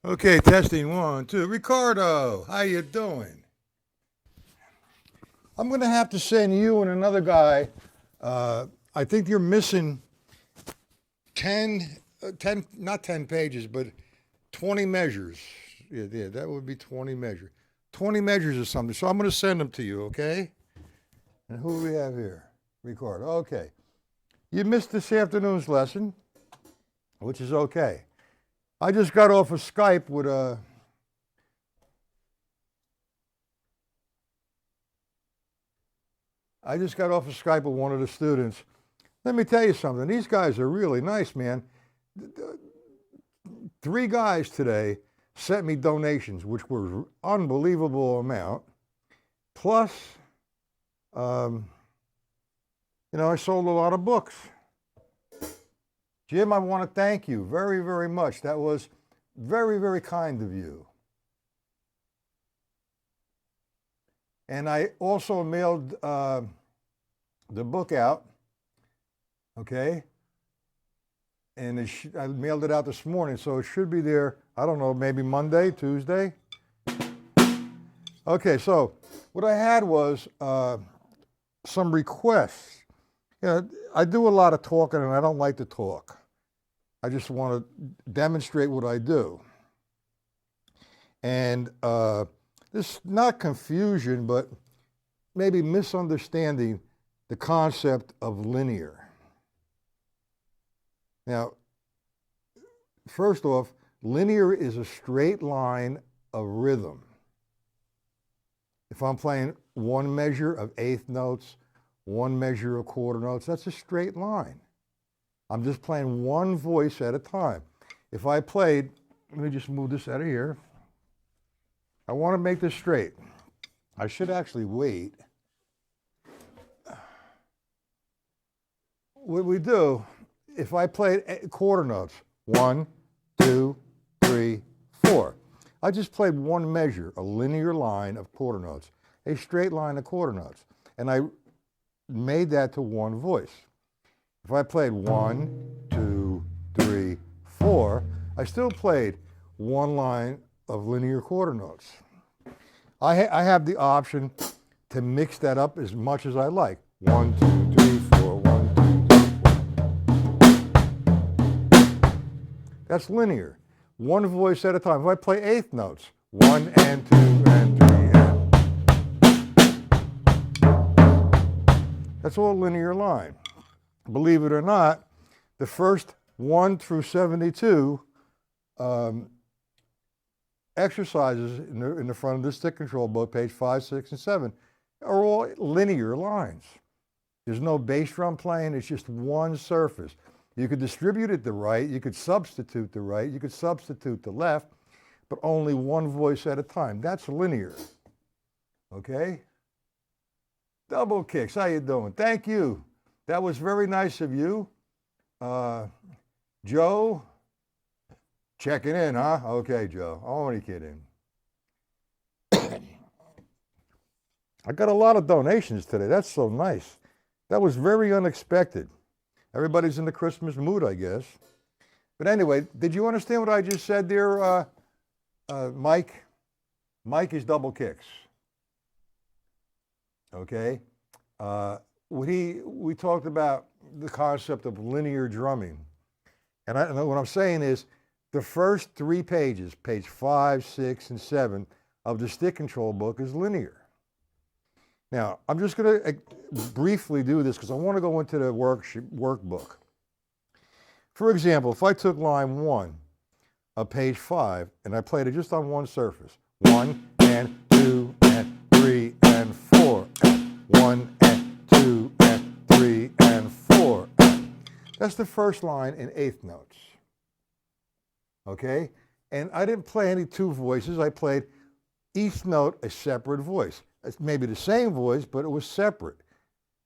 Okay, testing one, two. Ricardo, how you doing? I'm gonna have to send you and another guy. I think you're missing 10, 10, not 10 pages, but 20 measures. Yeah, that would be 20 measures. 20 measures or something. So I'm gonna send them to you, okay? And who do we have here? Ricardo. Okay. You missed this afternoon's lesson, which is okay. I just got off of Skype with a. I just got off of Skype with one of the students. Let me tell you something. These guys are really nice, man. Three guys today sent me donations, which were unbelievable amount. Plus, um, I sold a lot of books. Jim, I want to thank you very, very much. That was very, very kind of you. And I also mailed the book out, okay? And I mailed it out this morning, so it should be there, I don't know, maybe Monday, Tuesday. Okay, so what I had was some requests. I do a lot of talking, and I don't like to talk. I just want to demonstrate what I do. And this is not confusion, but maybe misunderstanding the concept of linear. Now, first off, linear is a straight line of rhythm. If I'm playing one measure of eighth notes, one measure of quarter notes, that's a straight line. I'm just playing one voice at a time. If I played, let me just move this out of here. I want to make this straight. I should actually wait. What we do, if I played quarter notes, 1, 2, 3, 4. I just played one measure, a linear line of quarter notes, a straight line of quarter notes. And I made that to one voice. If I played 1, 2, 3, 4, I still played one line of linear quarter notes. I have the option to mix that up as much as I like. 1, 2, 3, 4, 1, 2, 3, 4. That's linear. One voice at a time. If I play eighth notes, 1 and 2 and 3 and. That's all linear line. Believe it or not, the first 1 through 72 exercises in the front of the stick control book, page 5, 6, and 7, are all linear lines. There's no bass drum playing, it's just one surface. You could distribute it to right, you could substitute the right, you could substitute the left, but only one voice at a time. That's linear. Okay? Double kicks, how you doing? Thank you. That was very nice of you. Joe, checking in, huh? Okay, Joe. I'm only kidding. I got a lot of donations today. That's so nice. That was very unexpected. Everybody's in the Christmas mood, I guess. But anyway, did you understand what I just said there, Mike? Mike is double kicks. Okay? We talked about the concept of linear drumming. And what I'm saying is the first 3 pages, page 5, 6, and 7 of the stick control book is linear. Now, I'm just going to briefly do this because I want to go into the workbook. For example, if I took line 1 of page 5 and I played it just on one surface, 1 and 2 and 3 and 4, and 1 and 2 and 3 and 4. That's the first line in eighth notes. Okay? And I didn't play any two voices. I played each note a separate voice. It's maybe the same voice, but it was separate.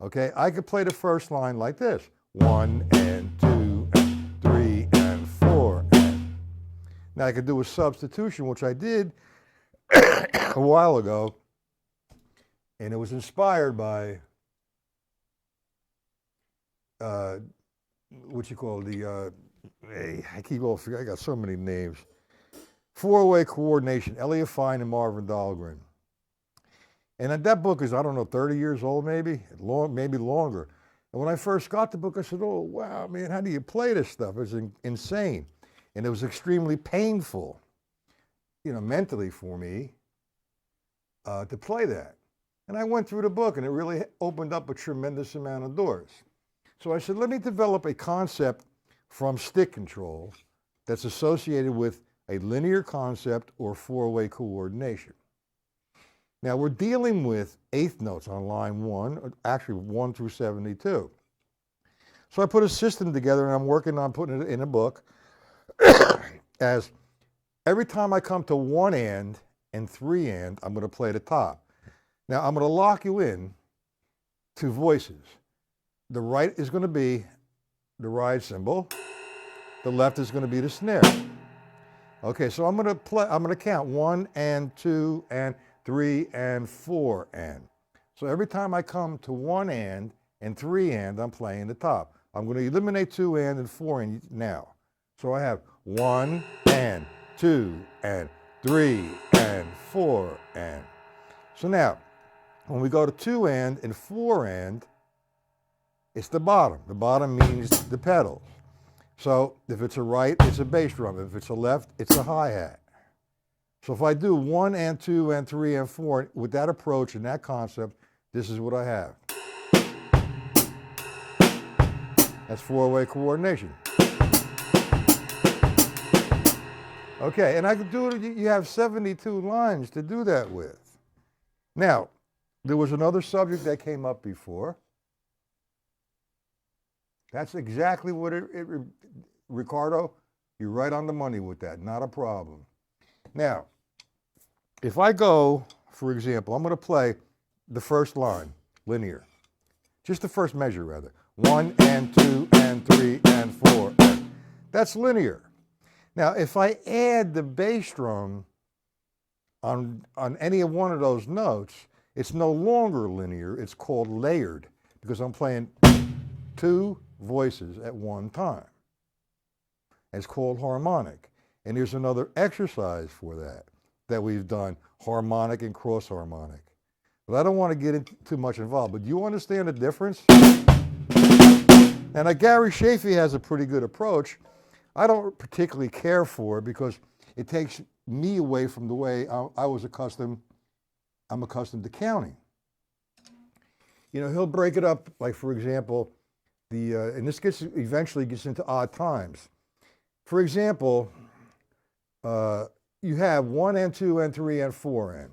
Okay? I could play the first line like this. 1 and 2 and 3 and 4. And. Now I could do a substitution, which I did a while ago. And it was inspired by what you call the, I keep all forgetting, I got so many names. Four-Way Coordination, Elliot Fine and Marvin Dahlgren. And that book is, I don't know, 30 years old maybe, maybe longer. And when I first got the book, I said, oh, wow, man, how do you play this stuff? It's insane. And it was extremely painful, mentally for me to play that. And I went through the book, and it really opened up a tremendous amount of doors. So I said, let me develop a concept from stick control that's associated with a linear concept or four-way coordination. Now we're dealing with eighth notes on line 1, actually 1 through 72. So I put a system together, and I'm working on putting it in a book as every time I come to 1 and 3 and, I'm going to play the top. Now I'm going to lock you in to voices. The right is going to be the ride cymbal. The left is going to be the snare. Okay, so I'm going to count 1 and 2 and 3 and 4 and. So every time I come to 1 and 3 and, I'm playing the top. I'm going to eliminate 2 and 4 and now. So I have 1 and 2 and 3 and 4 and. So now, when we go to 2 and 4 and, it's the bottom. The bottom means the pedals. So if it's a right, it's a bass drum. If it's a left, it's a hi-hat. So if I do 1 and 2 and 3 and 4 with that approach and that concept, this is what I have. That's four-way coordination. Okay, and I could do it, you have 72 lines to do that with. Now, there was another subject that came up before. That's exactly what Ricardo, you're right on the money with that, not a problem. Now, if I go, for example, I'm going to play the first line, linear. Just the first measure, rather. 1 and 2 and 3 and 4. That's linear. Now, if I add the bass drum on any one of those notes, it's no longer linear. It's called layered because I'm playing 2 voices at one time. It's called harmonic. And there's another exercise for that we've done, harmonic and cross harmonic. But I don't want to get into too much involved. But do you understand the difference? And Gary Shafee has a pretty good approach. I don't particularly care for it because it takes me away from the way I'm accustomed to counting. He'll break it up, like for example, and this eventually gets into odd times. For example, you have 1 and 2 and 3 and 4 and.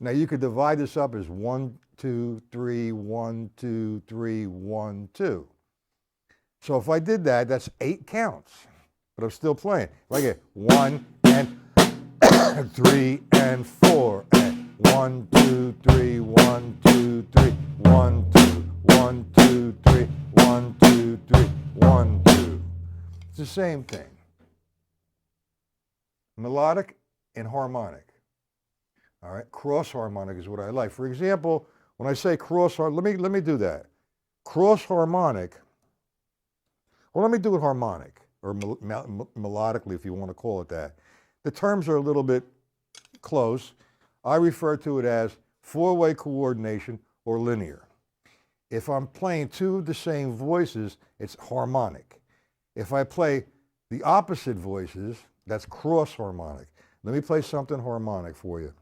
Now you could divide this up as 1, 2, 3, 1, 2, 3, 1, 2. So if I did that, that's 8 counts, but I'm still playing. If I get 1 and 3 and 4 and 1, 2, 3, 1, 2, 3, 1, 2, 1, 2, 3, 1, 2, 3, 1, 2. It's the same thing. Melodic and harmonic. All right, cross harmonic is what I like. For example, when I say cross harmonic, let me do that. Cross harmonic. Well, let me do it harmonic or melodically, if you want to call it that. The terms are a little bit close. I refer to it as four-way coordination or linear. If I'm playing 2 of the same voices, it's harmonic. If I play the opposite voices, that's cross harmonic. Let me play something harmonic for you.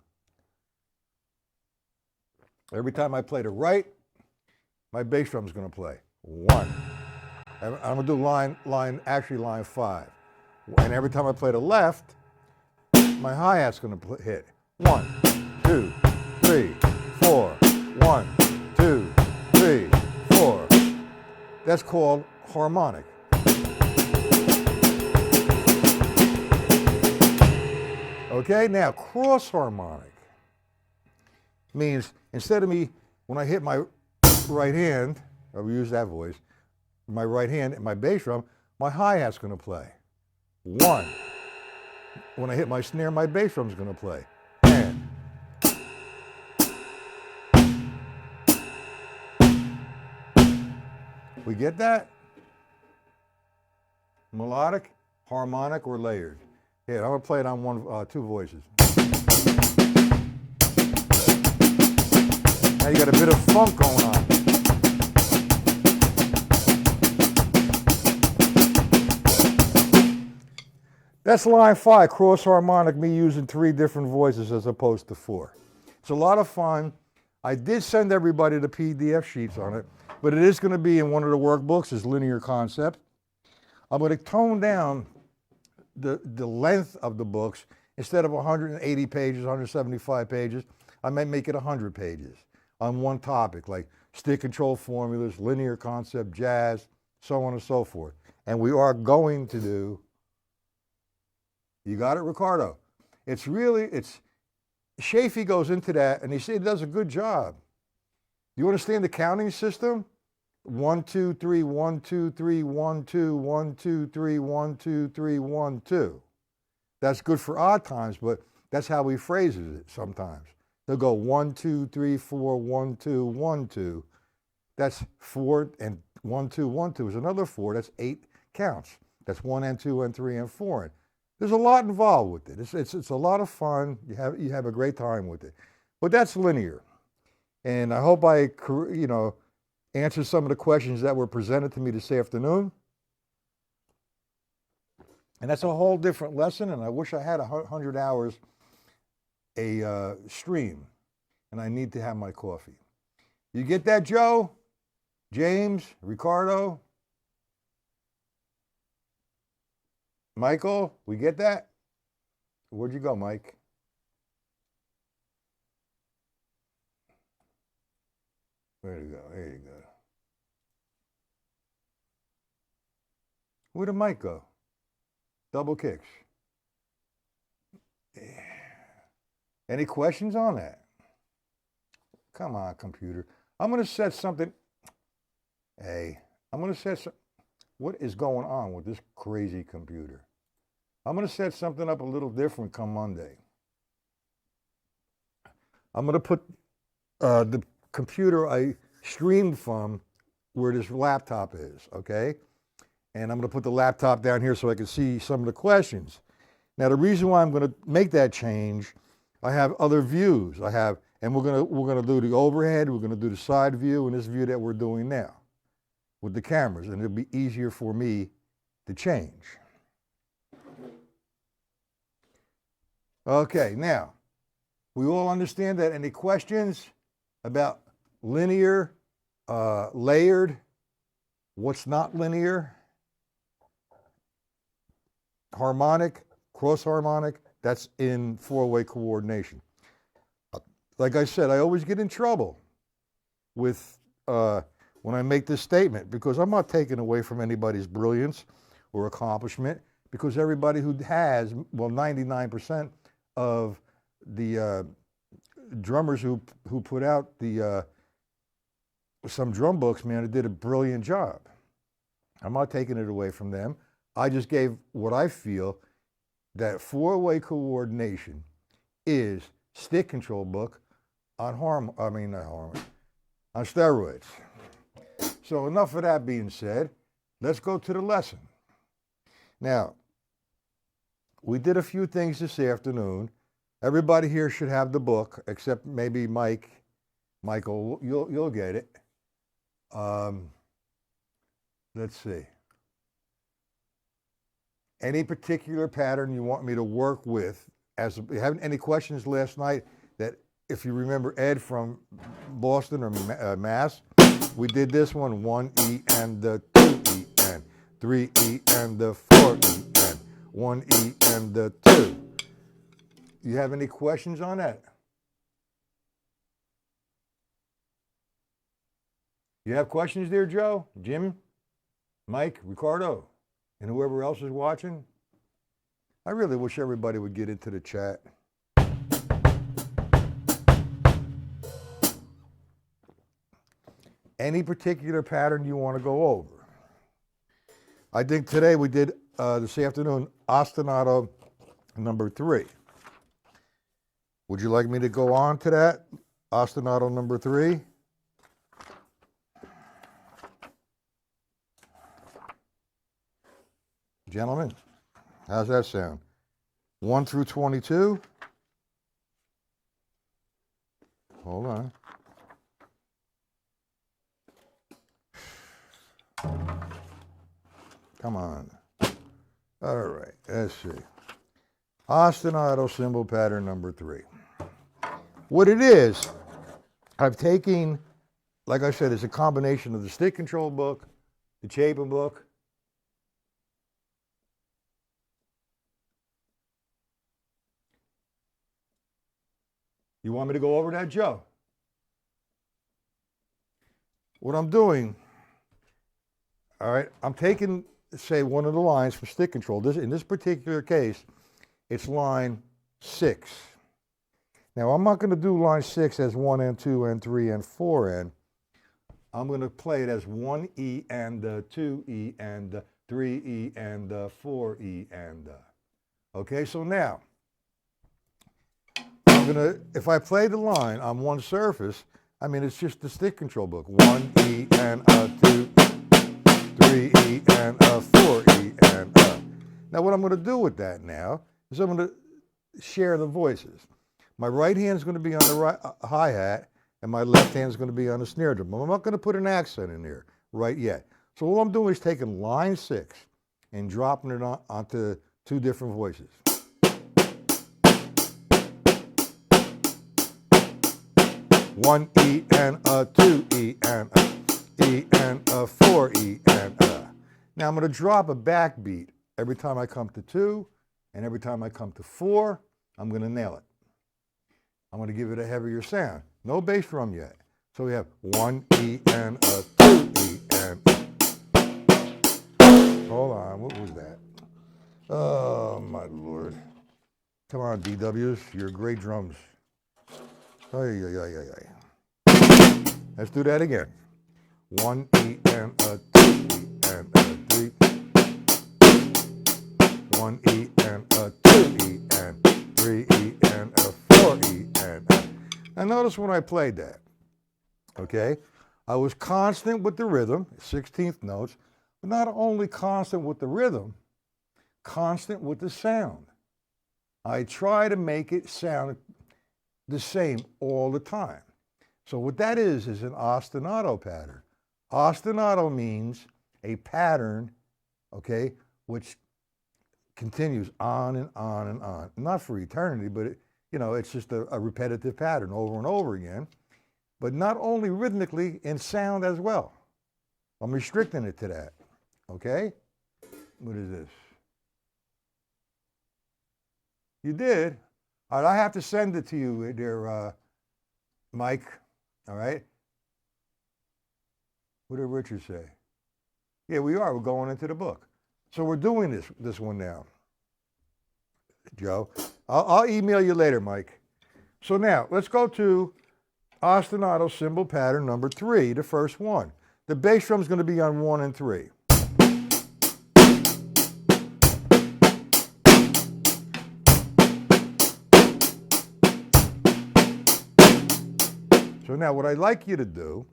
Every time I play the right, my bass drum's going to play 1. I'm going to do line 5. And every time I play the left, my hi-hat's going to hit 1, 2, 3, 4, 1, 2, 3, 4. That's called harmonic. Okay, now cross harmonic means instead of me, when I hit my right hand, I will use that voice, my right hand and my bass drum, my hi-hat's going to play 1. When I hit my snare, my bass drum's going to play. And we get that? Melodic, harmonic, or layered. Yeah, I'm gonna play it on two voices. Now you got a bit of funk going on. That's line 5, cross harmonic, me using 3 different voices as opposed to 4. It's a lot of fun. I did send everybody the PDF sheets on it, but it is going to be in one of the workbooks, is linear concept. I'm going to tone down the length of the books. Instead of 180 pages, 175 pages, I might make it 100 pages on one topic, like stick control formulas, linear concept, jazz, so on and so forth. And we are going to do, you got it, Ricardo? Chafee goes into that and he does a good job. You understand the counting system? 1, 2, 3, 1, 2, 3, 1, 2, 1, 2, 3, 1, 2, 3, 1, 2. That's good for odd times, but that's how he phrases it sometimes. He'll go 1, 2, 3, 4, 1, 2, 1, 2. That's 4, and 1, 2, 1, 2 is another 4. That's 8 counts. That's 1 and 2 and 3 and 4. And there's a lot involved with it. It's a lot of fun. You have a great time with it. But that's linear. And I hope I answered some of the questions that were presented to me this afternoon. And that's a whole different lesson, and I wish I had 100 hours a stream, and I need to have my coffee. You get that, Joe? James? Ricardo? Michael? We get that? Where'd you go, Mike? There you go. There you go. Where'd the mic go? Double kicks. Yeah. Any questions on that? Come on, computer. I'm going to set something. Hey, I'm going to set some. What is going on with this crazy computer? I'm going to set something up a little different come Monday. I'm going to put the computer I streamed from where this laptop is, okay? And I'm going to put the laptop down here so I can see some of the questions. Now, the reason why I'm going to make that change, I have other views. And we're going to do the overhead, we're going to do the side view, and this view that we're doing now with the cameras, and it'll be easier for me to change. Okay, now, we all understand that. Any questions about linear, layered, what's not linear? Harmonic, cross harmonic, that's in 4-way coordination. Like I said, I always get in trouble with when I make this statement, because I'm not taking away from anybody's brilliance or accomplishment, because everybody who has, well, 99% of the drummers who put out the some drum books, man, they did a brilliant job. I'm not taking it away from them. I just gave what I feel that 4-way coordination is stick control book on on steroids. So enough of that being said, let's go to the lesson. Now, we did a few things this afternoon. Everybody here should have the book, except maybe Michael, you'll get it. Let's see. Any particular pattern you want me to work with? You have any questions last night? That if you remember Ed from Boston or Mass, we did this one: 1E and the 2E and 3E and the 4E and 1E and the 2. You have any questions on that? You have questions there, Joe, Jim, Mike, Ricardo, and whoever else is watching? I really wish everybody would get into the chat. Any particular pattern you want to go over? I think today we did, this afternoon, ostinato number 3. Would you like me to go on to that? Ostinato number 3? Gentlemen, how's that sound? 1 through 22. Hold on. Come on. All right, let's see. Ostinato symbol pattern number 3. What it is, I've taken, like I said, it's a combination of the stick control book, the Chapin book. You want me to go over that, Joe? What I'm doing, all right, I'm taking, say, one of the lines from stick control. In this particular case, it's line 6. Now, I'm not going to do line 6 as 1 and 2 and 3 and 4 and. I'm going to play it as 1E and 2E and 3E and 4E and. Okay, so now, I'm going to, if I play the line on one surface, I mean, it's just the stick control book. 1E and 2, 3E and 4E and. Now, what I'm going to do with that now is I'm going to share the voices. My right hand is going to be on the hi-hat, and my left hand is going to be on the snare drum. I'm not going to put an accent in there right yet. So all I'm doing is taking line 6 and dropping it onto 2 different voices. One E and a 2E and a E and a 4E and a. Now I'm going to drop a backbeat every time I come to 2, and every time I come to 4, I'm going to nail it. I'm going to give it a heavier sound. No bass drum yet. So we have 1E and a 2E and. Hold on, what was that? Oh my Lord! Come on, DWs, you're great drums. Ay, ay, ay, ay, ay. Let's do that again. 1E and a 2E and a 3. 1E and a 2E and 3E and a 4E and. Now notice when I played that, okay? I was constant with the rhythm, 16th notes, but not only constant with the rhythm, constant with the sound. I try to make it sound the same all the time. So what that is an ostinato pattern. Ostinato means a pattern, okay, which continues on and on and on. Not for eternity, but it's just a repetitive pattern over and over again. But not only rhythmically, in sound as well. I'm restricting it to that, okay? What is this? You did? All right, I have to send it to you there, Mike, all right? What did Richard say? Yeah, we are. We're going into the book. So we're doing this one now, Joe. I'll email you later, Mike. So now, let's go to ostinato symbol pattern number 3, the first one. The bass drum is going to be on 1 and 3. So now what I'd like you to do,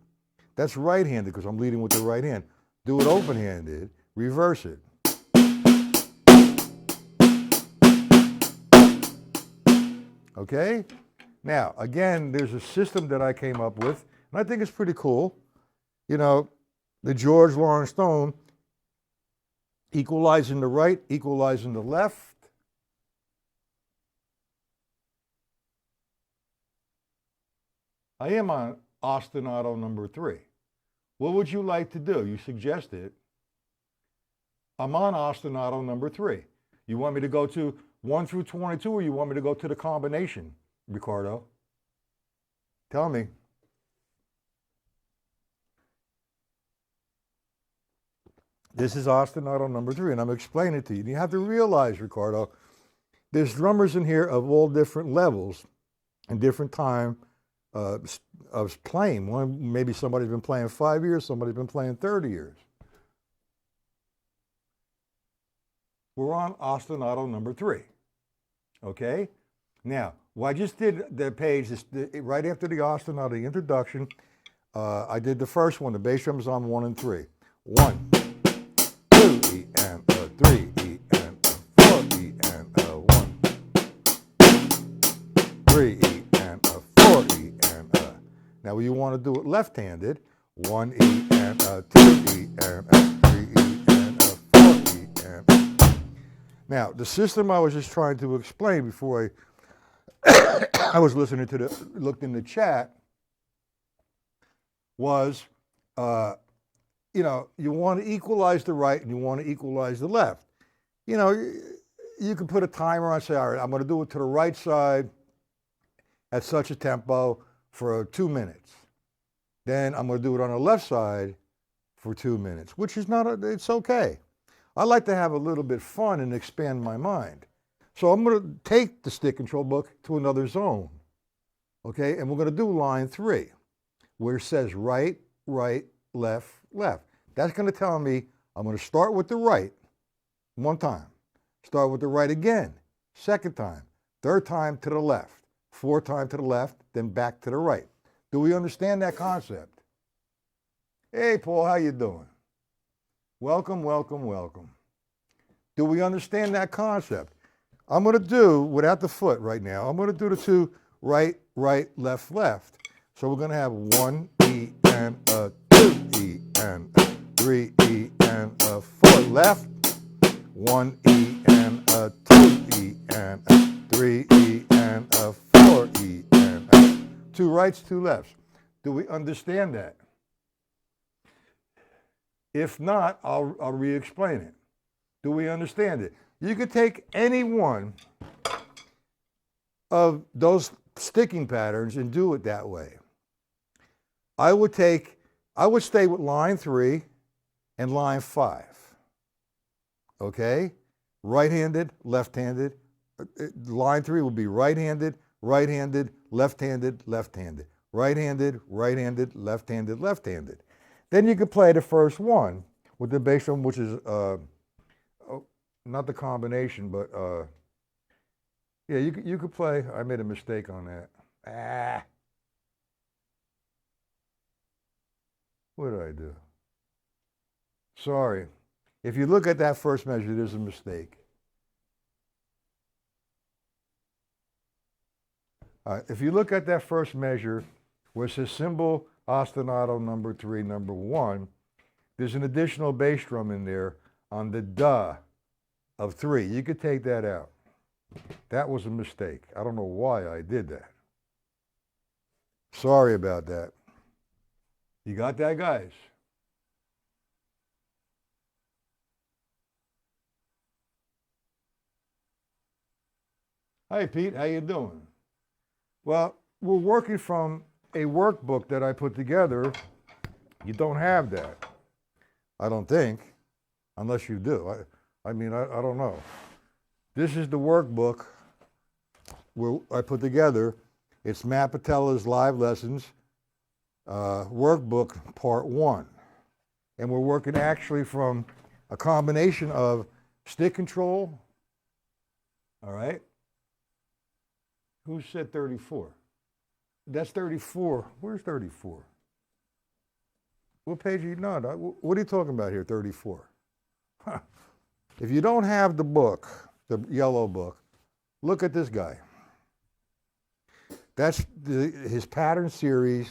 that's right-handed because I'm leading with the right hand. Do it open-handed, reverse it. Okay? Now, again, there's a system that I came up with, and I think it's pretty cool. The George Lawrence Stone, equalizing the right, equalizing the left. I am on ostinato number 3. What would you like to do? You suggested. I'm on ostinato number 3. You want me to go to 1 through 22, or you want me to go to the combination, Ricardo? Tell me. This is ostinato number 3, and I'm explaining it to you. And you have to realize, Ricardo, there's drummers in here of all different levels and different time of playing. One, maybe somebody's been playing 5 years, somebody's been playing 30 years. We're on ostinato number 3, okay? Now, I just did the page right after the ostinato, the introduction. I did the first one. The bass drum is on 1 and 3. 1, 2 E and 3 E and 4 E and 1, 3E and a 4E and a. Now when you want to do it left-handed, 1E and a 2E and a 3E and a 4E and a. Now the system I was just trying to explain before I was listening to looked in the chat was, you want to equalize the right and you want to equalize the left. You can put a timer on and say, all right, I'm going to do it to the right side at such a tempo for 2 minutes. Then I'm going to do it on the left side for 2 minutes, which is it's okay. I like to have a little bit fun and expand my mind. So I'm going to take the stick control book to another zone, okay? And we're going to do line 3, where it says right, right, left, left. That's going to tell me I'm going to start with the right one time. Start with the right again, second time, third time to the left, fourth time to the left, then back to the right. Do we understand that concept? Hey, Paul, how you doing? Welcome, welcome, welcome. Do we understand that concept? I'm going to do, without the foot right now, I'm going to do the 2 right, right, left, left. So we're going to have 1E and a 2E and a 3E and a 4 left, 1E and a 2E and a 3E and a 4E and a 2 rights, 2 lefts. Do we understand that? If not, I'll re-explain it. Do we understand it? You could take any one of those sticking patterns and do it that way. I would stay with line 3 and line 5. Okay? Right-handed, left-handed. Line 3 will be right-handed, right-handed, left-handed, left-handed. Right-handed, right-handed, left-handed, left-handed. Then you could play the first one with the bass drum, which is not the combination, but yeah, you could play. I made a mistake on that. What did I do? Sorry. If you look at that first measure, there's a mistake. If you look at that first measure, where it says symbol ostinato number 3, number 1, there's an additional bass drum in there on the duh of 3. You could take that out. That was a mistake. I don't know why I did that. Sorry about that. You got that, guys? Hi, Pete. How you doing? Well, we're working from a workbook that I put together. You don't have that, I don't think, unless you do. I don't know. This is the workbook where I put together. It's Matt Patella's Live Lessons Workbook Part 1. And we're working actually from a combination of stick control, all right? Who said 34? That's 34. Where's 34? What page are you not? What are you talking about here, 34? Huh. If you don't have the book, the yellow book, look at this guy. That's his pattern series,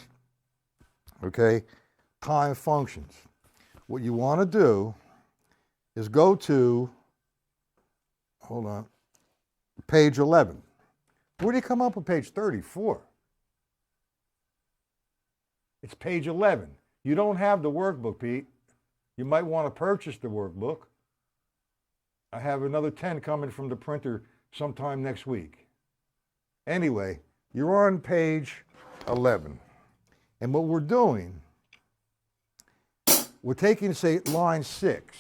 okay, time functions. What you want to do is go to, hold on, page 11. Where do you come up with page 34? It's page 11. You don't have the workbook, Pete. You might want to purchase the workbook. I have another 10 coming from the printer sometime next week. Anyway, you're on page 11. And what we're doing, we're taking, say, line 6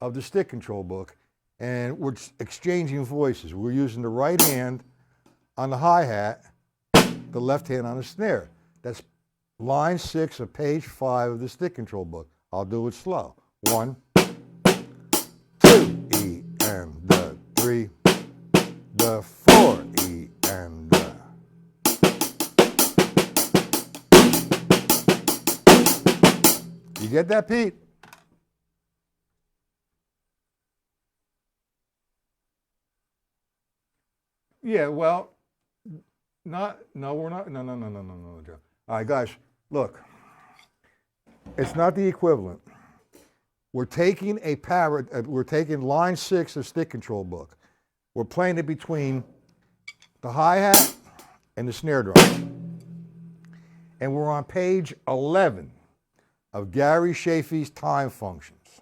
of the stick control book, and we're exchanging voices. We're using the right hand on the hi-hat, the left hand on the snare. That's line 6 of page 5 of the stick control book. I'll do it slow. 1, 2, E and the 3, the 4, E and the. You get that, Pete? Yeah, well, No, we're not. No, Joe. All right, guys, look. It's not the equivalent. We're taking we're taking line 6 of stick control book. We're playing it between the hi-hat and the snare drum. And we're on page 11 of Gary Chaffee's time functions.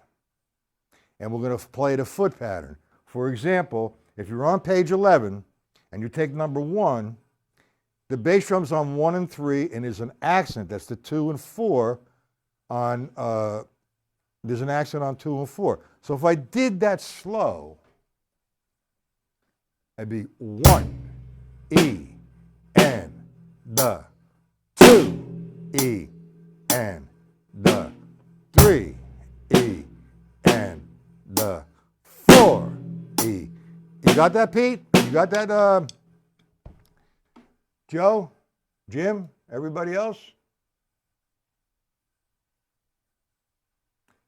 And we're going to play the foot pattern. For example, if you're on page 11 and you take number 1, the bass drum's on 1 and 3, and there's an accent, that's the 2 and 4 on, there's an accent on 2 and 4. So if I did that slow, it'd be 1, E, and the, 2, E, and the, 3, E, and the, 4, E. You got that, Pete? You got that, Joe, Jim, everybody else?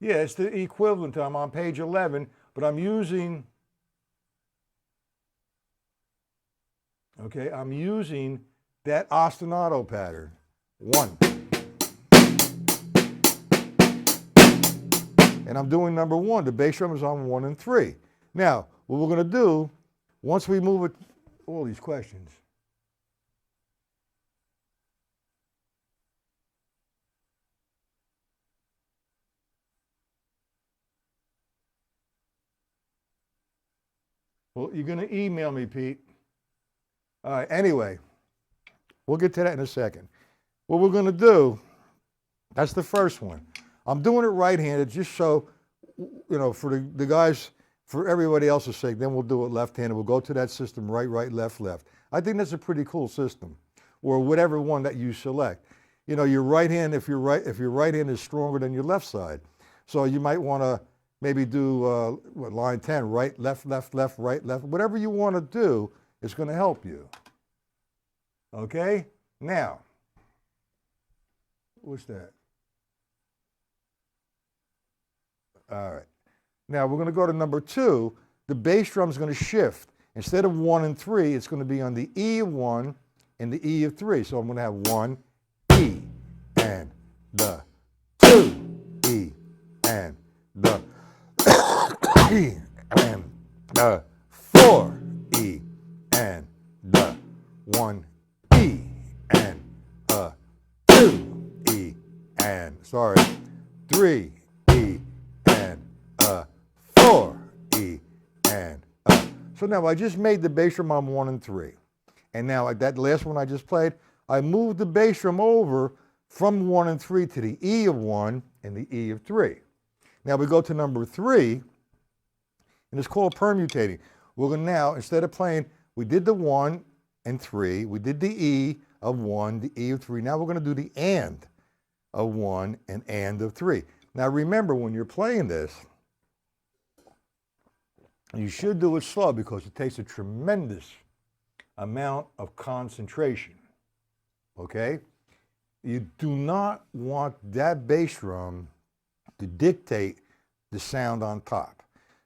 Yeah, it's the equivalent to, I'm on page 11, but I'm using, okay, I'm using that ostinato pattern. 1. And I'm doing number 1. The bass drum is on 1 and 3. Now, what we're going to do, once we move it, all these questions. Well, you're going to email me, Pete. All right, anyway, we'll get to that in a second. What we're going to do, that's the first one. I'm doing it right-handed just so, you know, for the guys, for everybody else's sake, then we'll do it left-handed. We'll go to that system, right, right, left, left. I think that's a pretty cool system, or whatever one that you select. You know, your right hand, if your right hand is stronger than your left side. So you might want to maybe do line 10, right, left, left, left, right, left. Whatever you want to do is going to help you. Okay? Now, what's that? All right. Now we're going to go to number 2. The bass drum is going to shift. Instead of 1 and 3, it's going to be on the E of 1 and the E of 3. So I'm going to have 1, E, and the 2, E, and the E, and the 4, E, and the 1, E, and 2, E, and, sorry, 3, E, and 4, E, and So now I just made the bass drum on 1 and 3. And now like that last one I just played, I moved the bass drum over from 1 and 3 to the E of 1 and the E of 3. Now we go to number 3, and it's called permutating. We're going to now, instead of playing, we did the 1 and 3, we did the E of 1, the E of 3. Now we're going to do the AND of 1 and of 3. Now remember, when you're playing this, you should do it slow because it takes a tremendous amount of concentration, okay? You do not want that bass drum to dictate the sound on top.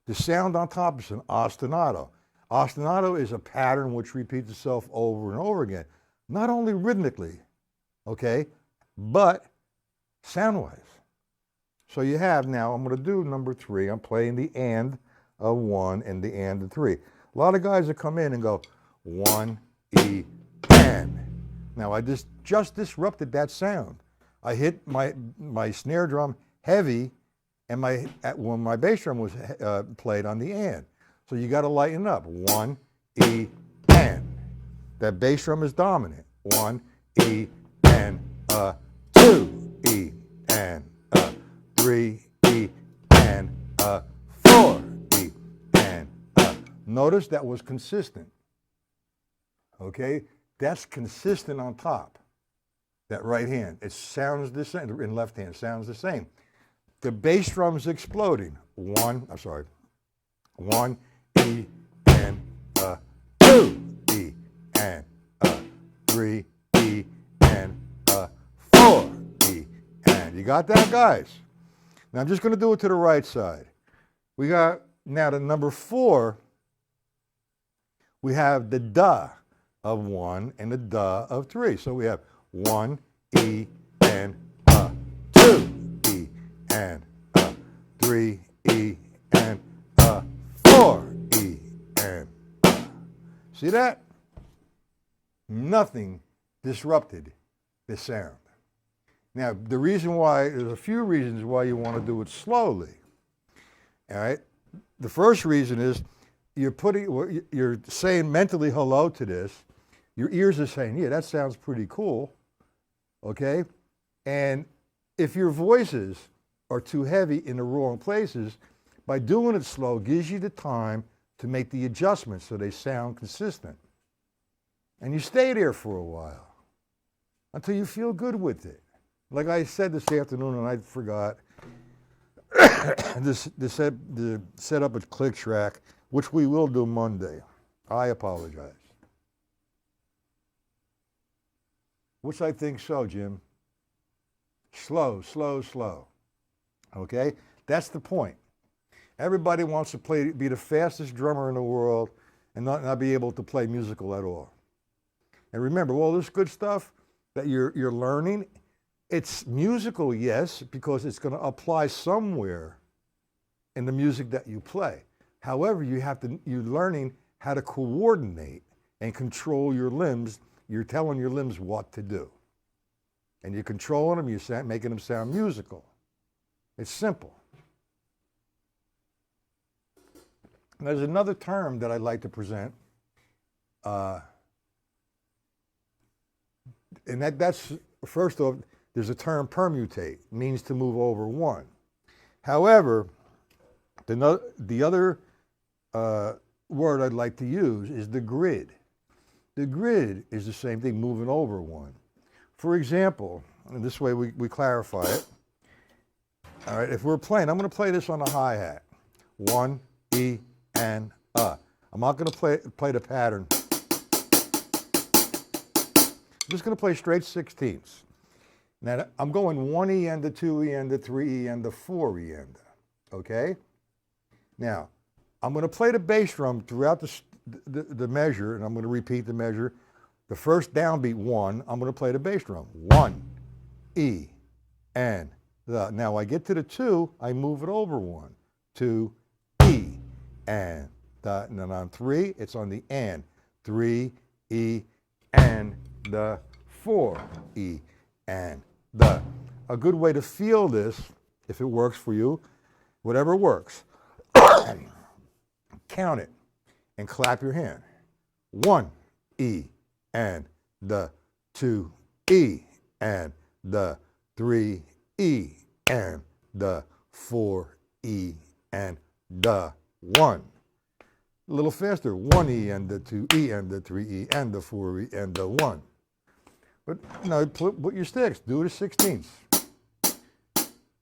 The sound on top is an ostinato. Ostinato is a pattern which repeats itself over and over again, not only rhythmically, okay, but sound-wise. So you have now, I'm going to do number 3. I'm playing the AND of 1 and the AND of 3. A lot of guys that come in and go 1, E, AND. Now I just disrupted that sound. I hit my snare drum heavy, and when my bass drum was played on the AND. So you got to lighten up. 1, E, AND. That bass drum is dominant. 1, E, and 2, E, and 3, E, and 4, E, and notice that was consistent. Okay, that's consistent on top. That right hand, it sounds the same. In left hand, sounds the same. The bass drum is exploding. 1, E, and 2, E, and 3, E, and 4, E, and you got that, guys? Now I'm just going to do it to the right side. We got now the number 4. We have the da. of 1 and the duh of 3. So we have 1 E and a, 2 E and a, 3 E and a, 4 E and a. See that? Nothing disrupted the sound. Now, the reason why, there's a few reasons why you want to do it slowly. All right? The first reason is you're saying mentally hello to this. Your ears are saying, yeah, that sounds pretty cool. Okay? And if your voices are too heavy in the wrong places, by doing it slow gives you the time to make the adjustments so they sound consistent. And you stay there for a while until you feel good with it. Like I said this afternoon, and I forgot, the set up a click track, which we will do Monday. I apologize. Which I think so, Jim. Slow, slow, slow. Okay? That's the point. Everybody wants to be the fastest drummer in the world and not be able to play musical at all. And remember, all this good stuff that you're learning, it's musical, yes, because it's going to apply somewhere in the music that you play. However, you're learning how to coordinate and control your limbs. You're telling your limbs what to do. And you're controlling them, you're making them sound musical. It's simple. There's another term that I'd like to present. And that's, first off, there's a term permutate, means to move over 1. However, the other word I'd like to use is the grid. The grid is the same thing, moving over 1. For example, and this way we clarify it. All right, if we're playing, I'm going to play this on the hi-hat. 1, E, and a. I'm not going to play the pattern. I'm just going to play straight 16ths. Now, I'm going 1 E and a 2 E and a 3 E and a 4 E and a, okay? Now, I'm going to play the bass drum throughout the measure, and I'm going to repeat the measure. The first downbeat 1, I'm going to play the bass drum. 1, E, and the. Now, I get to the 2, I move it over 1. 2, E, and the. And then on 3, it's on the and. 3, E, and the 4, E, and the. A good way to feel this, if it works for you, whatever works, count it and clap your hand. 1, E, and the 2, E, and the 3, E, and the 4, E, and the 1. A little faster. 1 E and the 2 E and the 3 E and the 4 E and the 1. But no, put your sticks. Do the 16ths.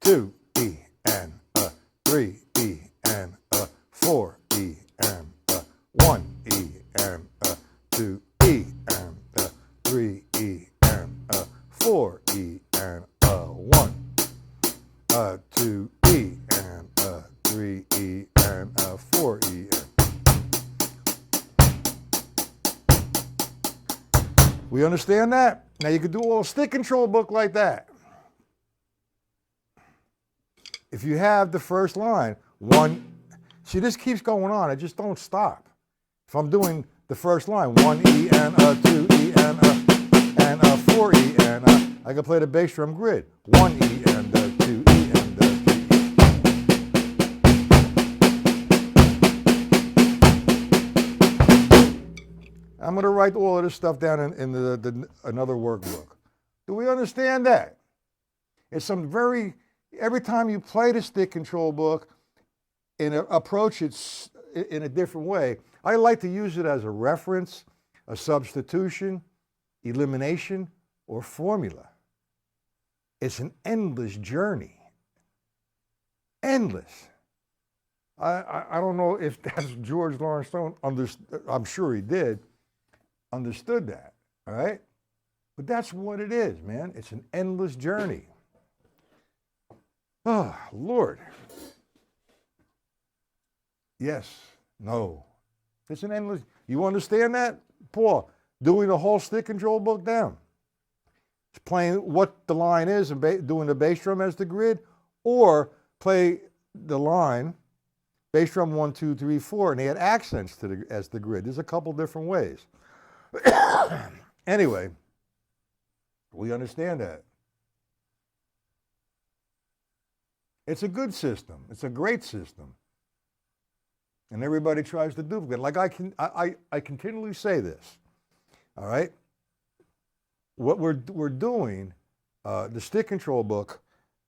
2 E and a 3 E and a 4 E and a 1 E and a 2 E and a 3 E and a 4 E and a 1. 2 E and a 3 E and a 4 E and. We understand that? Now you could do a little stick control book like that. If you have the first line, 1, see this keeps going on, I just don't stop. If I'm doing the first line, 1 E and a 2 E and a 4 E and a, I can play the bass drum grid. 1 E and a 2 E and a 3 E. I'm going to write all of this stuff down in another workbook. Do we understand that? It's some every time you play the stick control book and approach it in a different way, I like to use it as a reference, a substitution, elimination, or formula. It's an endless journey. Endless. I don't know if that's George Lawrence Stone understood. I'm sure he did. Understood that, all right? But that's what it is, man. It's an endless journey. Oh, Lord. Yes, no. It's an endless, you understand that? Paul, doing the whole stick control book down. It's playing what the line is and doing the bass drum as the grid, or play the line, bass drum 1, 2, 3, 4, and add accents to as the grid. There's a couple different ways. Anyway, we understand that. It's a good system. It's a great system. And everybody tries to duplicate. Like I continually say this, all right? What we're doing, the stick control book,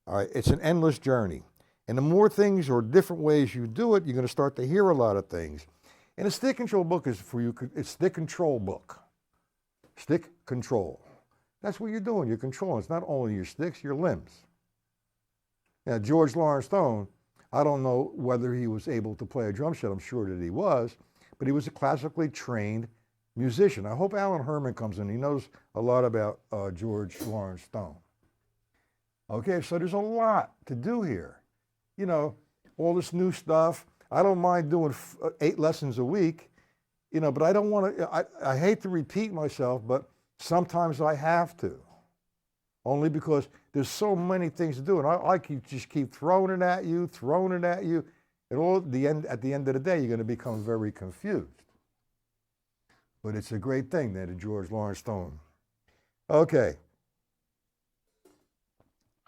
all right, it's an endless journey. And the more things or different ways you do it, you're going to start to hear a lot of things. And the stick control book is for you, it's stick control book. Stick control. That's what you're doing. You're controlling. It's not only your sticks, your limbs. Now, George Lawrence Stone, I don't know whether he was able to play a drum set. I'm sure that he was, but he was a classically trained musician. I hope Alan Herman comes in. He knows a lot about George Lawrence Stone. Okay, so there's a lot to do here. You know, all this new stuff. I don't mind doing 8 lessons a week, you know, but I don't want to, I hate to repeat myself, but sometimes I have to. Only because there's so many things to do, and I just keep throwing it at you, and at the end of the day, you're going to become very confused. But it's a great thing that George Lawrence Stone. Okay.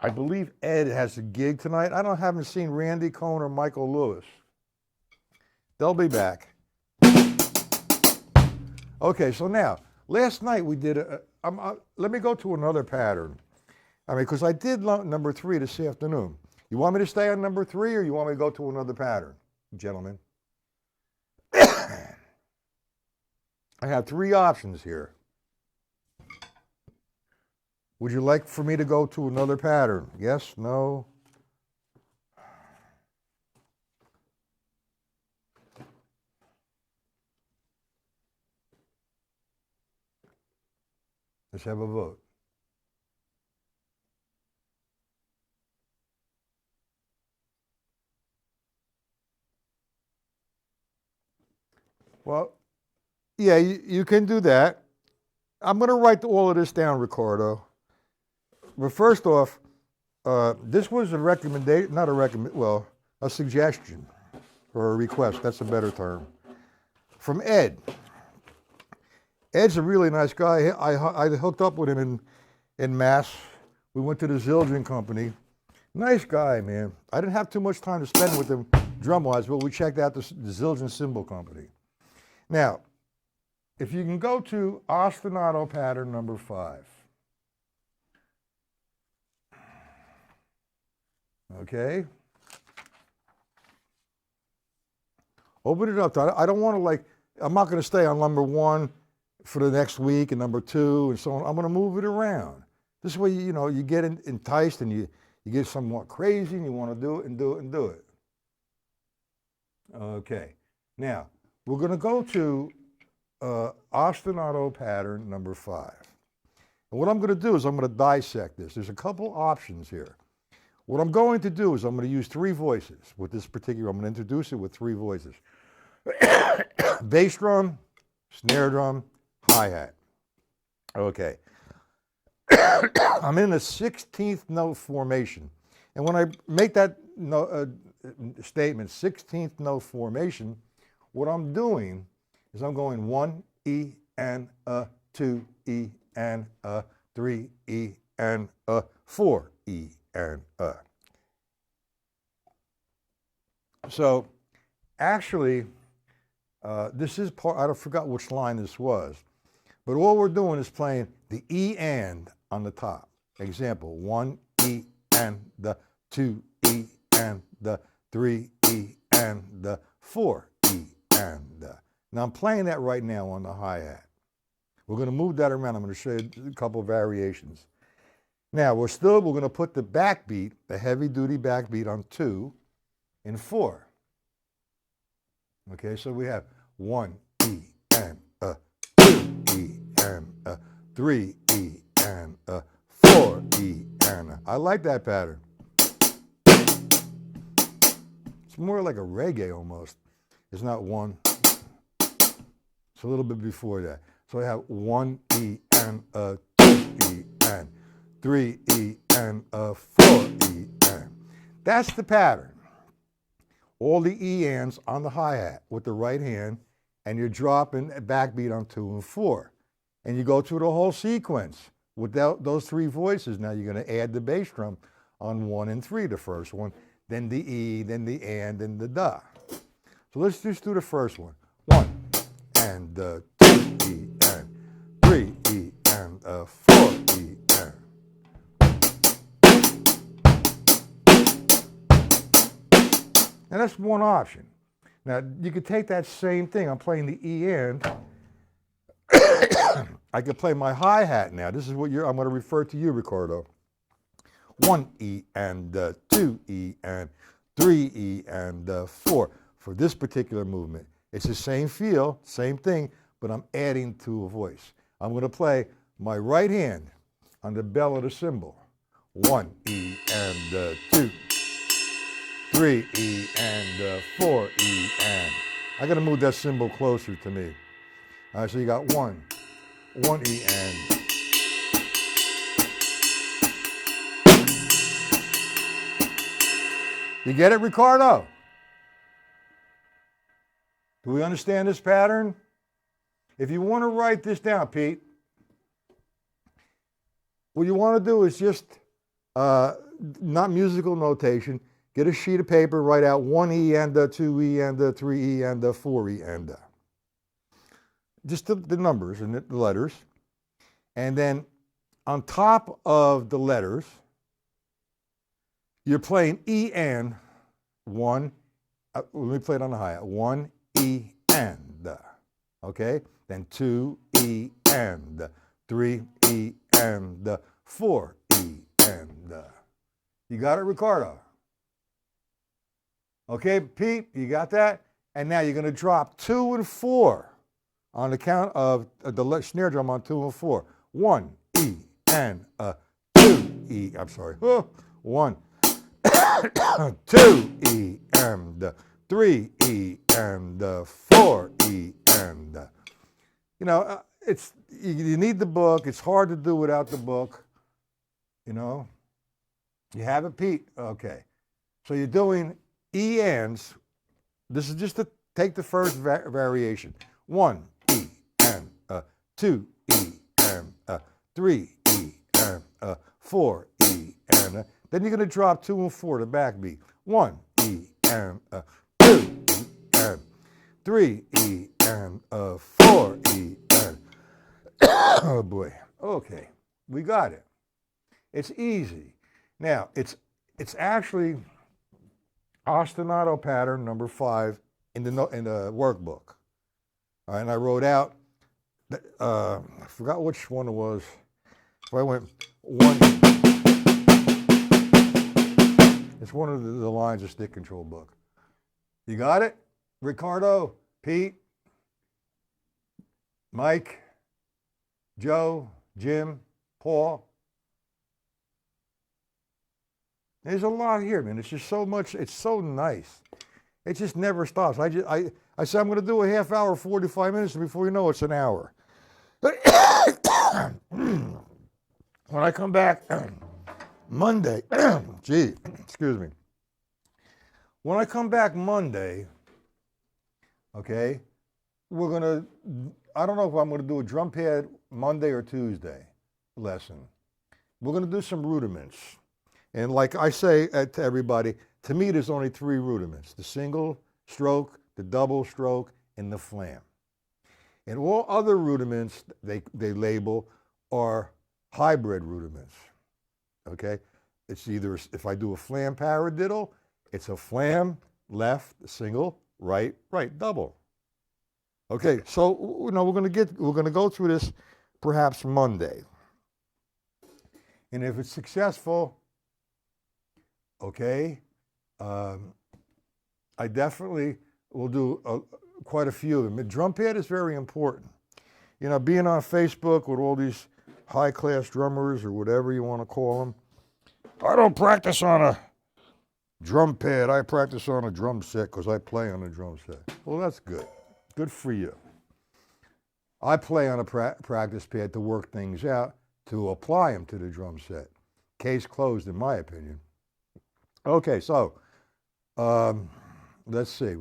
I believe Ed has a gig tonight. Haven't seen Randy Cohn or Michael Lewis. They'll be back. Okay, so now, last night we did let me go to another pattern. I mean, because I did number 3 this afternoon. You want me to stay on number 3 or you want me to go to another pattern, gentlemen? I have 3 options here. Would you like for me to go to another pattern? Yes, no? Let's have a vote. Well, yeah, you can do that. I'm going to write all of this down, Ricardo. But first off, this was a recommendation, a suggestion or a request. That's a better term. From Ed. Ed's a really nice guy. I hooked up with him in Mass. We went to the Zildjian Company. Nice guy, man. I didn't have too much time to spend with him drum-wise, but we checked out the Zildjian Cymbal Company. Now, if you can go to ostinato pattern number 5. Okay. Open it up. I don't want to I'm not going to stay on number 1 for the next week and number 2 and so on. I'm going to move it around. This way, you get enticed and you get somewhat crazy and you want to do it and do it and do it. Okay. Now, we're going to go to ostinato pattern number 5. And what I'm going to do is I'm going to dissect this. There's a couple options here. What I'm going to do is I'm going to use 3 voices with this particular. I'm going to introduce it with 3 voices. Bass drum, snare drum, hi-hat. Okay. I'm in a 16th note formation. And when I make that statement, 16th note formation, what I'm doing is I'm going 1 E and a, 2 E and a, 3 E and a, 4 E and a. So actually, this is part, I forgot which line this was, but all we're doing is playing the E and on the top. Example, 1 E and the, 2 E and the, 3 E and the, 4 E and the. Now I'm playing that right now on the hi-hat. We're going to move that around. I'm going to show you a couple of variations. Now we're going to put the backbeat, the heavy-duty backbeat on 2 and 4. Okay, so we have 1 E and a, 2 E and a, 3 E and a, 4 E and a. I like that pattern. It's more like a reggae almost. It's not 1. It's a little bit before that. So I have 1 E and a 2 E and 3 E and a 4 E and. That's the pattern. All the E ands on the hi-hat with the right hand, and you're dropping a backbeat on 2 and 4. And you go through the whole sequence without those 3 voices. Now you're going to add the bass drum on 1 and 3, the first one, then the E, then the and, then the da. So let's just do the first one. 1 and 2 E and 3 E and 4 E and. And that's one option. Now you could take that same thing. I'm playing the E and. I could play my hi-hat now. This is what I'm going to refer to you, Ricardo. 1 E and 2 E and 3 E and 4 for this particular movement. It's the same feel, same thing, but I'm adding to a voice. I'm going to play my right hand on the bell of the cymbal. 1 E and 2, 3 E and 4 E and. I got to move that cymbal closer to me. All right, so you got 1 E and. You get it, Ricardo? Do we understand this pattern? If you want to write this down, Pete, what you want to do is just, not musical notation, get a sheet of paper, write out 1 E and 2 E and 3 E and 4 E and. Just the numbers and the letters. And then on top of the letters, you're playing E and 1. Let me play it on the hi-hat. 1 E and. Okay? Then 2 E and. 3 E and. 4 E and. You got it, Ricardo? Okay, Pete, you got that? And now you're going to drop 2 and 4 on the count of the snare drum on 2 and 4. 1 E and 2 E. I'm sorry. 1, 2 E and 3 E and 4 E and. You know, you need the book. It's hard to do without the book. You know, you have it, Pete. Okay, so you're doing E ands. This is just to take the first variation. 1 E and 2 E and 3 E and 4 E and. Then you're going to drop 2 and 4 to backbeat. 1 E and 2 E and 3 E and 4 E and. Oh boy. Okay, we got it. It's easy. Now it's actually ostinato pattern number 5 in the workbook. All right, and I wrote out. I forgot which one it was. So I went 1. It's one of the lines of stick control book. You got it? Ricardo, Pete, Mike, Joe, Jim, Paul. There's a lot here, man. It's just so much. It's so nice. It just never stops. I said I'm going to do a half hour, 45 minutes, and before you know it's an hour. When I come back Monday, excuse me. When I come back Monday, okay, we're going to, I don't know if I'm going to do a drum pad Monday or Tuesday lesson. We're going to do some rudiments. And like I say to everybody, to me there's only 3 rudiments: the single stroke, the double stroke, and the flam. And all other rudiments they label are hybrid rudiments. Okay? It's either, if I do a flam paradiddle, it's a flam, left, single, right, double. Okay, so you know, we're gonna go through this perhaps Monday. And if it's successful, okay, I definitely will do quite a few of them. The drum pad is very important. You know, being on Facebook with all these high-class drummers or whatever you want to call them. I don't practice on a drum pad. I practice on a drum set because I play on a drum set. Well, that's good. Good for you. I play on a practice pad to work things out, to apply them to the drum set. Case closed, in my opinion. Okay, so let's see.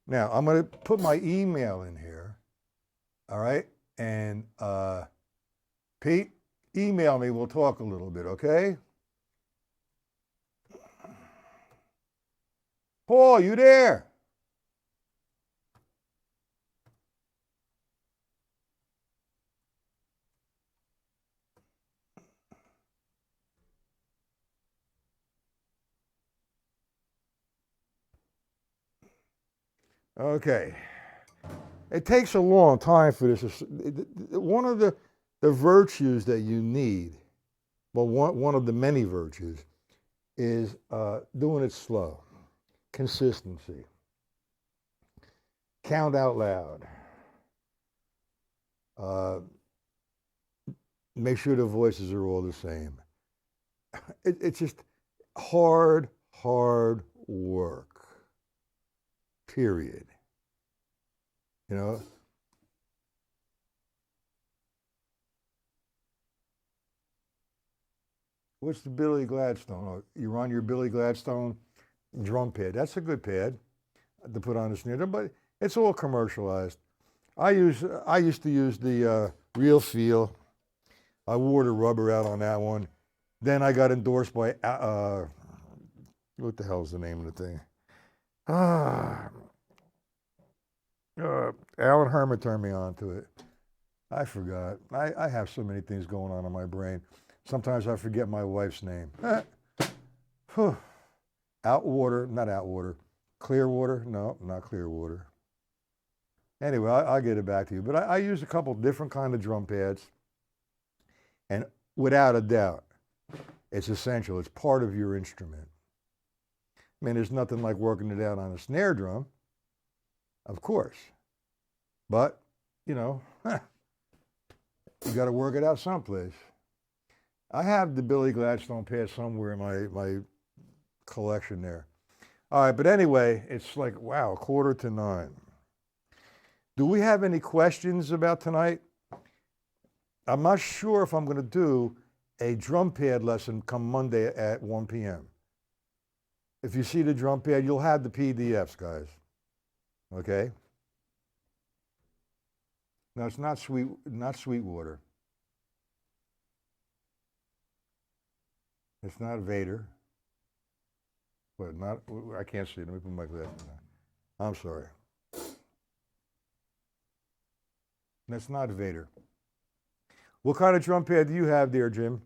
Now, I'm going to put my email in here, all right? And Pete, email me. We'll talk a little bit, okay? Paul, you there? Okay. It takes a long time for this. One of the virtues that you need, well, one of the many virtues, is doing it slow. Consistency. Count out loud. Make sure the voices are all the same. It's just hard work. Period. You know? What's the Billy Gladstone? Oh, you're on your Billy Gladstone drum pad. That's a good pad to put on the snare, but it's all commercialized. I used to use the Real Feel. I wore the rubber out on that one. Then I got endorsed by what the hell's the name of the thing? Alan Herman turned me on to it. I forgot. I have so many things going on in my brain. Sometimes I forget my wife's name. Outwater, not Outwater. Clearwater? No, not Clearwater. Anyway, I'll get it back to you. But I use a couple different kind of drum pads. And without a doubt, it's essential. It's part of your instrument. I mean, there's nothing like working it out on a snare drum, of course. But, you know, you got to work it out someplace. I have the Billy Gladstone pad somewhere in my collection there. All right, but anyway, it's like, wow, 8:45. Do we have any questions about tonight? I'm not sure if I'm going to do a drum pad lesson come Monday at 1 p.m. If you see the drum pad, you'll have the PDFs, guys. Okay? No, it's not Sweetwater. It's not Vader. But I can't see it. Let me put my glasses on. I'm sorry. That's not Vader. What kind of drum pad do you have there, Jim?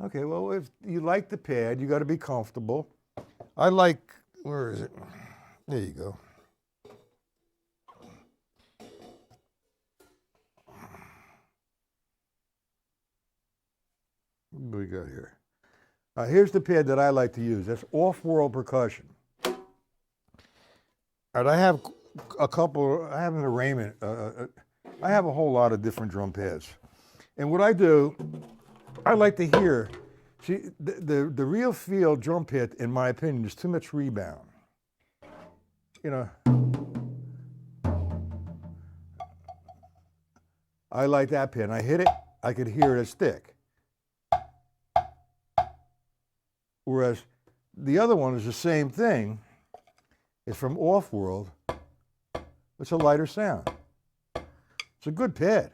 Okay, well, if you like the pad, you got to be comfortable. I like, where is it? There you go. What do we got here? Here's the pad that I like to use. That's Off-World Percussion. And I have a couple, I have an arraignment. I have a whole lot of different drum pads. And what I do, I like to hear, see, the Real Feel drum pad, in my opinion, is too much rebound. You know, I like that pad. I hit it, I could hear it stick. Whereas the other one is the same thing. It's from Off-World. It's a lighter sound. It's a good pad.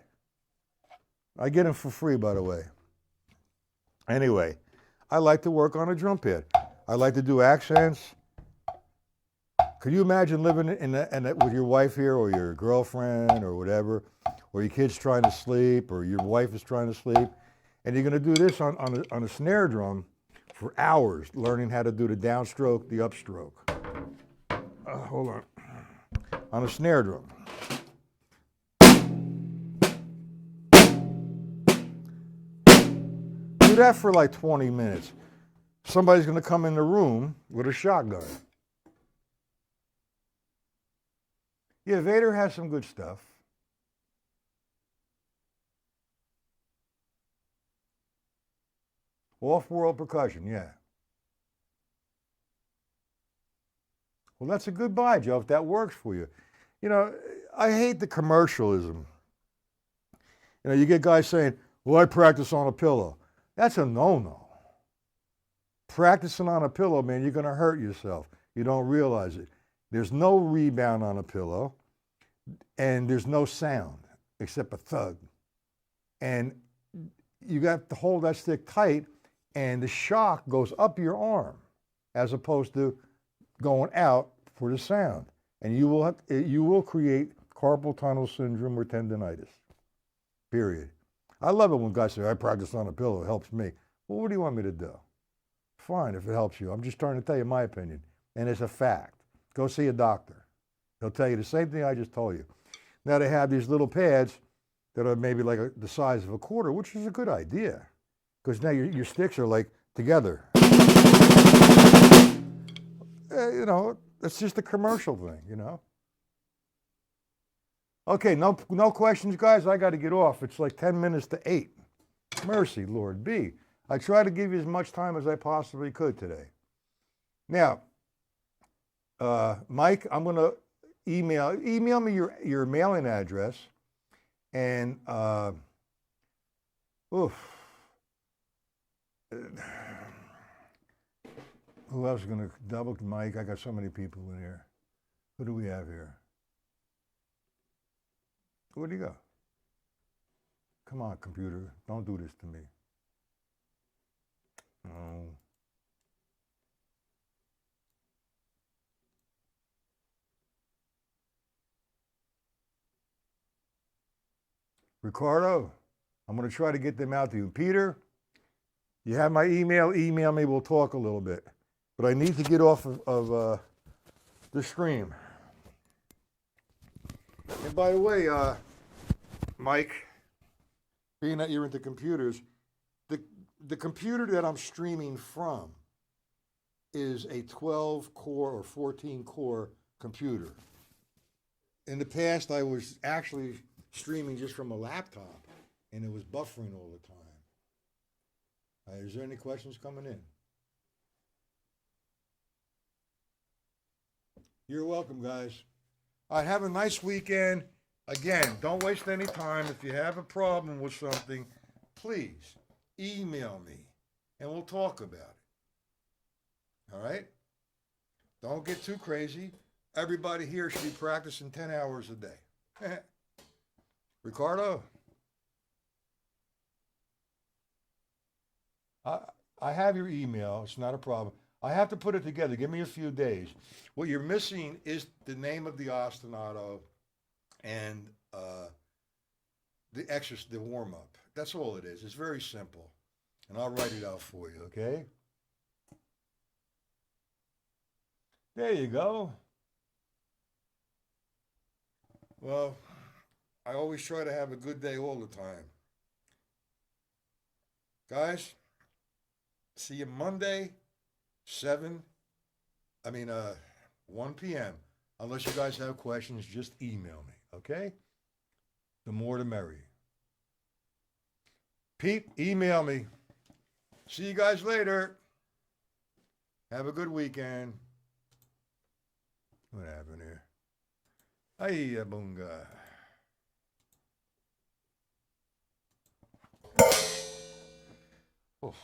I get them for free, by the way. Anyway, I like to work on a drum pad. I like to do accents. Could you imagine living with your wife here, or your girlfriend, or whatever, or your kid's trying to sleep, or your wife is trying to sleep, and you're going to do this on a snare drum for hours, learning how to do the downstroke, the upstroke. Hold on a snare drum. Do that for like 20 minutes. Somebody's going to come in the room with a shotgun. Yeah, Vader has some good stuff. Off-world percussion, yeah. Well, that's a good buy, Joe, if that works for you. You know, I hate the commercialism. You know, you get guys saying, well, I practice on a pillow. That's a no-no. Practicing on a pillow, man, you're going to hurt yourself. You don't realize it. There's no rebound on a pillow, and there's no sound except a thud. And you got to hold that stick tight, and the shock goes up your arm as opposed to going out for the sound. And you will create carpal tunnel syndrome or tendonitis, period. I love it when guys say, I practice on a pillow, it helps me. Well, what do you want me to do? Fine, if it helps you. I'm just trying to tell you my opinion. And it's a fact. Go see a doctor. He'll tell you the same thing I just told you. Now they have these little pads that are maybe like the size of a quarter, which is a good idea. Because now your sticks are like together. You know, it's just a commercial thing, you know. Okay, no questions, guys. I got to get off. It's like 10 minutes to 8. Mercy, Lord be. I try to give you as much time as I possibly could today. Now, Mike, I'm going to email me your mailing address, and who else is going to double Mike? I got so many people in here. Who do we have here? Where'd he go? Come on, computer. Don't do this to me. No. Ricardo, I'm going to try to get them out to you. Peter, you have my email. Email me. We'll talk a little bit. But I need to get off of the stream. And by the way, Mike, being that you're into computers, the computer that I'm streaming from is a 12-core or 14-core computer. In the past, I was actually streaming just from a laptop, and it was buffering all the time. Is there any questions coming in? You're welcome, guys. All right, have a nice weekend. Again, don't waste any time. If you have a problem with something, please email me, and we'll talk about it. All right? Don't get too crazy. Everybody here should be practicing 10 hours a day. Ricardo? I have your email. It's not a problem. I have to put it together. Give me a few days. What you're missing is the name of the ostinato and the warm-up. That's all it is. It's very simple. And I'll write it out for you, okay? There you go. Well, I always try to have a good day all the time. Guys, see you Monday, 1 p.m. Unless you guys have questions, just email me, okay? The more the merrier. Pete, email me. See you guys later. Have a good weekend. What happened here? Ay, bunga. Oh.